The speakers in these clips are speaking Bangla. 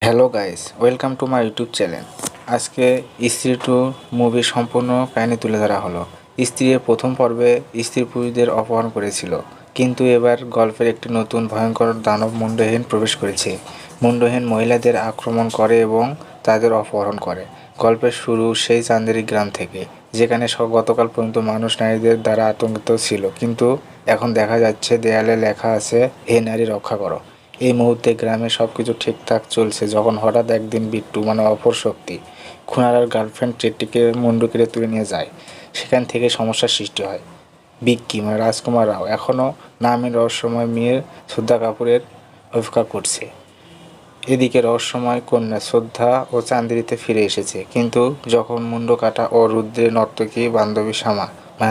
Hello guys, welcome to my YouTube channel. আজকে স্ত্রী টু মুভির সম্পূর্ণ কাহিনী তুলে ধরা হলো। স্ত্রীর প্রথম পর্বে স্ত্রী পুরুষদের অপহরণ করেছিল, কিন্তু এবার গল্পের একটি নতুন ভয়ঙ্কর দানব মুন্ডহীন প্রবেশ করেছে। মুন্ডহীন মহিলাদের আক্রমণ করে এবং তাদের অপহরণ করে। গল্পের শুরু সেই চান্দেরি গ্রাম থেকে, যেখানে গতকাল পর্যন্ত মানুষ নারীদের দ্বারা আতঙ্কিত ছিল, কিন্তু এখন দেখা যাচ্ছে দেয়ালে লেখা আছে, হে নারী রক্ষা করো। এই মুহূর্তে গ্রামে সবকিছু ঠিকঠাক চলছে যখন হঠাৎ একদিন বিট্টু অপর শক্তি খুনার গার্লফ্রেন্ড চেট্টিকে মুন্ডু কেড়ে তুলে নিয়ে যায়। সেখান থেকে সমস্যার সৃষ্টি হয়। বিক্কি রাজকুমার রাও এখনও নামের রহস্যময় মেয়ের শ্রদ্ধা কাপুরের অপেক্ষা করছে। এদিকে রহস্যময় কন্যা শ্রদ্ধা ও চান্দেরিতে ফিরে এসেছে, কিন্তু যখন মুন্ডু কাটা ও রুদ্রের নর্তকী বান্ধবী শামা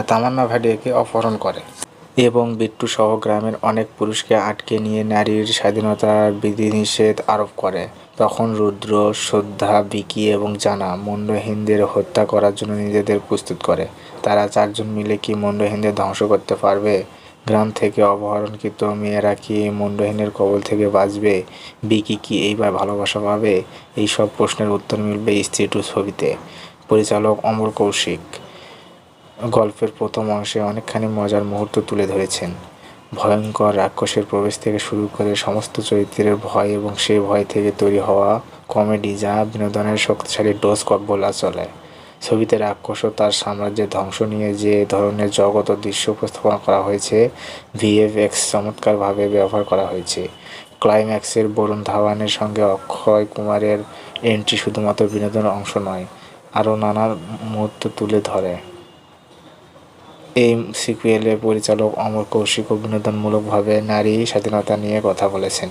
তামান্না ভাটিয়াকে অপহরণ করে এবং বিট্টু সহ গ্রামের অনেক পুরুষকে আটকে নিয়ে নারীর স্বাধীনতার বিধিনিষেধ আরোপ করে, তখন রুদ্র, শ্রদ্ধা, বিকি এবং জানা মুন্ডহীনদের হত্যা করার জন্য নিজেদের প্রস্তুত করে। তারা চারজন মিলে কি মুন্ডহীনদের ধ্বংস করতে পারবে? গ্রাম থেকে অপহরণকৃত মেয়েরা কি মুন্ডহীনের কবল থেকে বাঁচবে? বিকি কি এইবার ভালোবাসা পাবে? এই সব প্রশ্নের উত্তর মিলবে স্ত্রী টু ছবিতে। পরিচালক অমর কৌশিক গল্পের প্রথম অংশে অনেকখানি মজার মুহূর্ত তুলে ধরেছেন। ভয়ঙ্কর রাক্ষসের প্রবেশ থেকে শুরু করে সমস্ত চরিত্রের ভয় এবং সেই ভয় থেকে তৈরি হওয়া কমেডি, যা বিনোদনের শক্তিশালী ডোজ বলা চলে। ছবিতে রাক্ষস ও তার সাম্রাজ্যের ধ্বংস নিয়ে যে ধরনের জগৎ ও দৃশ্য উপস্থাপনা করা হয়েছে, ভিএফএক্স চমৎকারভাবে ব্যবহার করা হয়েছে। ক্লাইম্যাক্সের বরুণ ধাওয়ানের সঙ্গে অক্ষয় কুমারের এন্ট্রি শুধুমাত্র বিনোদনের অংশ নয়, আরও নানা মুহূর্ত তুলে ধরে। এই সিকুয়েলে পরিচালক অমর কৌশিক বিনোদনমূলকভাবে নারী স্বাধীনতা নিয়ে কথা বলেছেন।